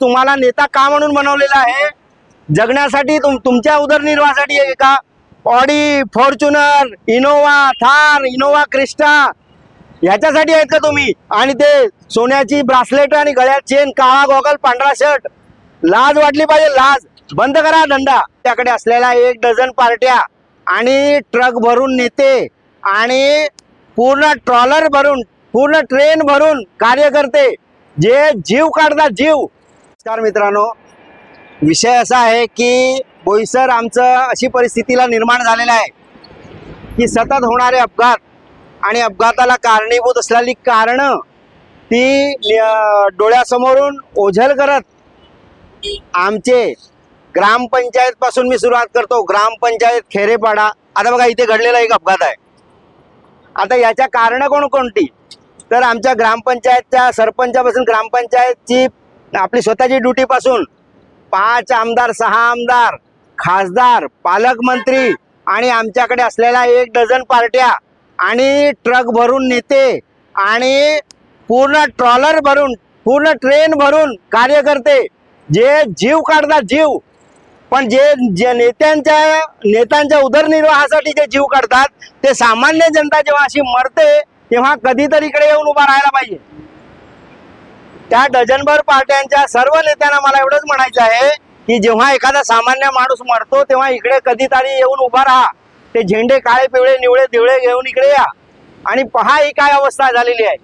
तुम्हाला नेता का म्हणून बनवलेला आहे? जगण्यासाठी, तुमच्या उदरनिर्वाहासाठी आहे का? Audi, Fortuner, Innova, Thar, Innova Crysta ह्याच्यासाठी आहेत का तुम्ही? आणि ते सोन्याची ब्रासलेट आणि गळ्यात चेन, काळा गॉगल, पांढरा शर्ट. लाज वाटली पाहिजे, लाज. बंद करा धंदा. त्याकडे असलेल्या 1 डझन पार्ट्या आणि ट्रक भरून नेते आणि पूर्ण ट्रॉलर भरून, पूर्ण ट्रेन भरून कार्यकर्ते जे जीव काढतात, जीव. नमस्कार मित्रांनो, विषय असा आहे की बोईसर आमचं अशी परिस्थितीला निर्माण झालेला आहे की सतत होणारे अपघात आणि अपघाताला कारणीभूत असलेली कारणं ती डोळ्यासमोरून ओझल करत आमचे ग्रामपंचायत पासून मी सुरुवात करतो. ग्रामपंचायत खेरेपाडा. आता बघा, इथे घडलेला एक अपघात आहे. आता याच्या कारणं कोणकोणती? तर आमच्या ग्रामपंचायतच्या सरपंचापासून, ग्रामपंचायतची आपली स्वतःची ड्युटी पासून 5 आमदार, 6 आमदार, खासदार, पालकमंत्री आणि आमच्याकडे असलेल्या 1 डझन पार्ट्या आणि ट्रक भरून नेते आणि पूर्ण ट्रॉलर भरून, पूर्ण ट्रेन भरून कार्यकर्ते जे जीव काढतात, जीव. पण जे नेत्यांच्या उदरनिर्वाहासाठी जे जीव काढतात, ते सामान्य जनता जेव्हा अशी मरते तेव्हा कधीतरी इकडे येऊन उभा राहायला पाहिजे. त्या डझनभर पार्ट्यांच्या सर्व नेत्यांना मला एवढंच म्हणायचं आहे की जेव्हा एखादा सामान्य माणूस मरतो तेव्हा इकडे कधीतरी येऊन उभा राहा. ते झेंडे काळे, पिवळे, निवळे, दिवळे घेऊन इकडे या आणि पहा ही काय अवस्था झालेली आहे.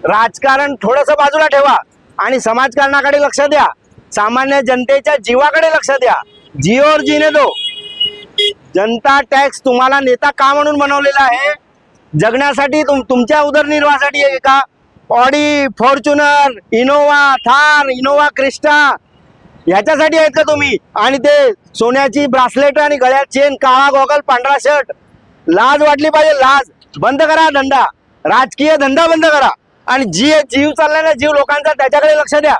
राजकारण थोडंसं बाजूला ठेवा आणि समाजकारणाकडे लक्ष द्या. सामान्य जनतेच्या जीवाकडे लक्ष द्या. जिओर जीने दो. जनता टॅक्स तुम्हाला नेता का म्हणून बनवलेला आहे? जगण्यासाठी, तुमच्या उदरनिर्वाहासाठी आहे का? Audi, Fortuner, Innova, Thar, Innova Crysta ह्याच्यासाठी आहेत का तुम्ही? आणि ते सोन्याची ब्रासलेट आणि गळ्यात चेन, काळा गॉगल, पांढरा शर्ट. लाज वाटली पाहिजे, लाज. बंद करा धंदा. राजकीय धंदा बंद करा आणि जीव चाललाय ना, जीव लोकांचा, त्याच्याकडे लक्ष द्या.